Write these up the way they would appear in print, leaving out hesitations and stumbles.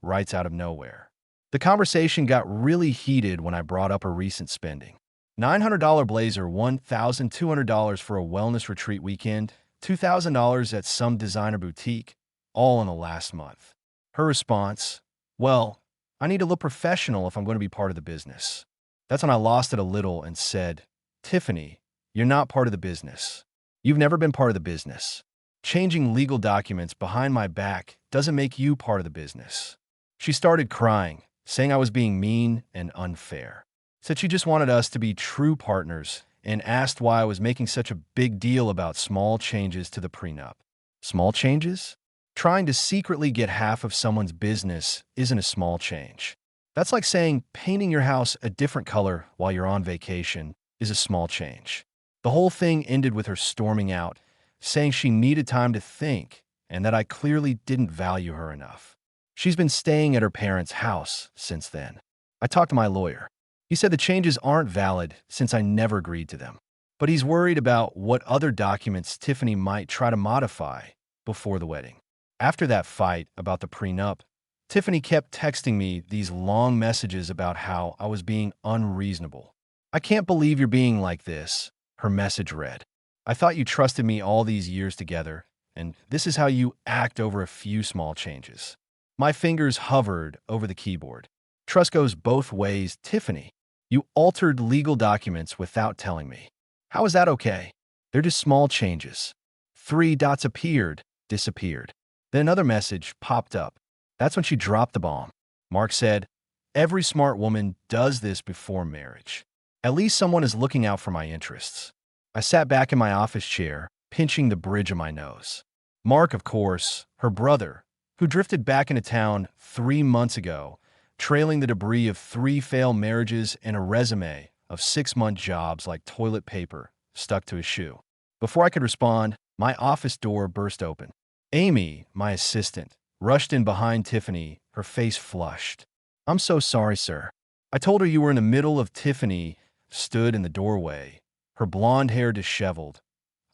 right out of nowhere. The conversation got really heated when I brought up her recent spending. $900 blazer, $1,200 for a wellness retreat weekend, $2,000 at some designer boutique, all in the last month. Her response, well, I need to look professional if I'm going to be part of the business. That's when I lost it a little and said, Tiffany, you're not part of the business. You've never been part of the business. Changing legal documents behind my back doesn't make you part of the business. She started crying, saying I was being mean and unfair. Said she just wanted us to be true partners and asked why I was making such a big deal about small changes to the prenup. Small changes? Trying to secretly get half of someone's business isn't a small change. That's like saying painting your house a different color while you're on vacation is a small change. The whole thing ended with her storming out, saying she needed time to think and that I clearly didn't value her enough. She's been staying at her parents' house since then. I talked to my lawyer. He said the changes aren't valid since I never agreed to them. But he's worried about what other documents Tiffany might try to modify before the wedding. After that fight about the prenup, Tiffany kept texting me these long messages about how I was being unreasonable. I can't believe you're being like this, her message read. I thought you trusted me all these years together, and this is how you act over a few small changes. My fingers hovered over the keyboard. Trust goes both ways, Tiffany. You altered legal documents without telling me. How is that okay? They're just small changes. 3 dots appeared, disappeared. Then another message popped up. That's when she dropped the bomb. Mark said, every smart woman does this before marriage. At least someone is looking out for my interests. I sat back in my office chair, pinching the bridge of my nose. Mark, of course, her brother, who drifted back into town 3 months ago, trailing the debris of 3 failed marriages and a resume of 6-month jobs like toilet paper stuck to his shoe. Before I could respond, my office door burst open. Amy, my assistant, rushed in behind Tiffany, her face flushed. I'm so sorry, sir. I told her you were in the middle of. Tiffany stood in the doorway, her blonde hair disheveled,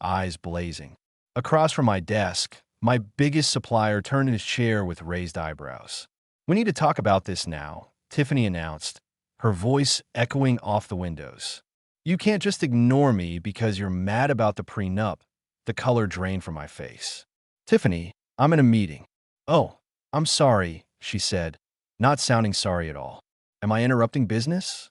eyes blazing. Across from my desk, my biggest supplier turned in his chair with raised eyebrows. We need to talk about this now, Tiffany announced, her voice echoing off the windows. You can't just ignore me because you're mad about the prenup. The color drained from my face. Tiffany, I'm in a meeting. Oh, I'm sorry, she said, not sounding sorry at all. Am I interrupting business?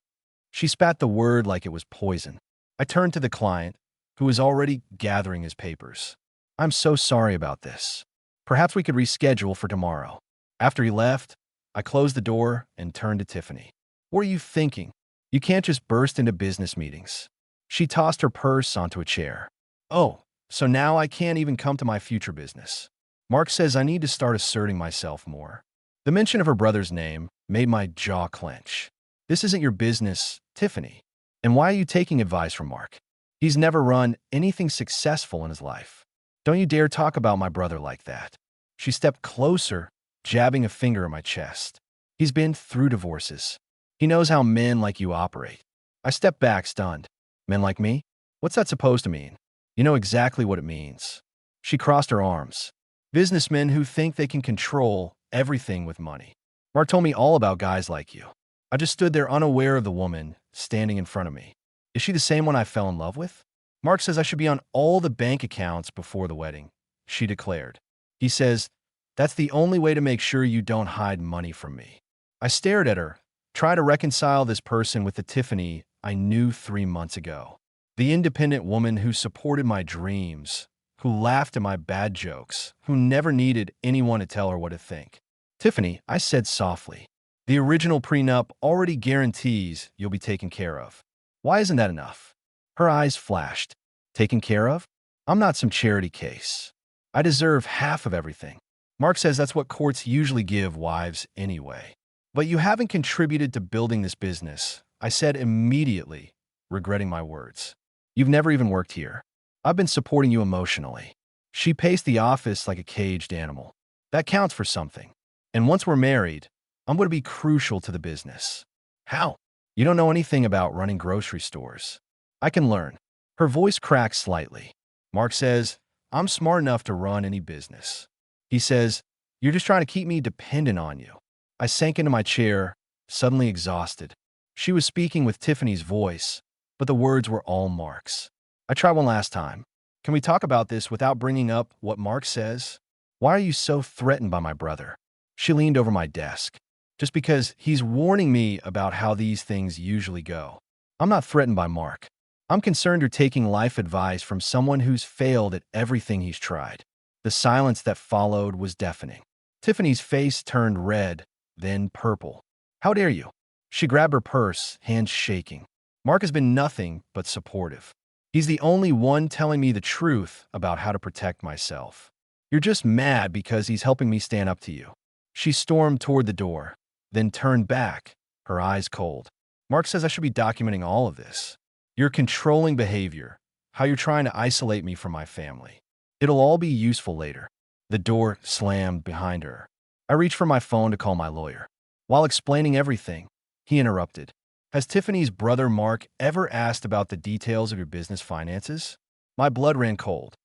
She spat the word like it was poison. I turned to the client, who was already gathering his papers. I'm so sorry about this. Perhaps we could reschedule for tomorrow. After he left, I closed the door and turned to Tiffany. What are you thinking? You can't just burst into business meetings. She tossed her purse onto a chair. Oh, so now I can't even come to my future business. Mark says I need to start asserting myself more. The mention of her brother's name made my jaw clench. This isn't your business, Tiffany. And why are you taking advice from Mark? He's never run anything successful in his life. Don't you dare talk about my brother like that. She stepped closer, jabbing a finger in my chest. He's been through divorces. He knows how men like you operate. I stepped back, stunned. Men like me? What's that supposed to mean? You know exactly what it means. She crossed her arms. Businessmen who think they can control everything with money. Mark told me all about guys like you. I just stood there unaware of the woman standing in front of me. Is she the same one I fell in love with? Mark says I should be on all the bank accounts before the wedding, she declared. He says, that's the only way to make sure you don't hide money from me. I stared at her, trying to reconcile this person with the Tiffany I knew 3 months ago. The independent woman who supported my dreams, who laughed at my bad jokes, who never needed anyone to tell her what to think. Tiffany, I said softly, the original prenup already guarantees you'll be taken care of. Why isn't that enough? Her eyes flashed. Taken care of? I'm not some charity case. I deserve half of everything. Mark says that's what courts usually give wives anyway. But you haven't contributed to building this business, I said immediately, regretting my words. You've never even worked here. I've been supporting you emotionally. She paced the office like a caged animal. That counts for something. And once we're married, I'm going to be crucial to the business. How? You don't know anything about running grocery stores. I can learn. Her voice cracked slightly. Mark says, I'm smart enough to run any business. He says, You're just trying to keep me dependent on you. I sank into my chair, suddenly exhausted. She was speaking with Tiffany's voice, but the words were all Mark's. I tried one last time. Can we talk about this without bringing up what Mark says? Why are you so threatened by my brother? She leaned over my desk. Just because he's warning me about how these things usually go. I'm not threatened by Mark. I'm concerned you're taking life advice from someone who's failed at everything he's tried. The silence that followed was deafening. Tiffany's face turned red, then purple. How dare you? She grabbed her purse, hands shaking. Mark has been nothing but supportive. He's the only one telling me the truth about how to protect myself. You're just mad because he's helping me stand up to you. She stormed toward the door, then turned back, her eyes cold. Mark says I should be documenting all of this. Your controlling behavior, how you're trying to isolate me from my family. It'll all be useful later. The door slammed behind her. I reached for my phone to call my lawyer. While explaining everything, he interrupted. Has Tiffany's brother Mark ever asked about the details of your business finances? My blood ran cold.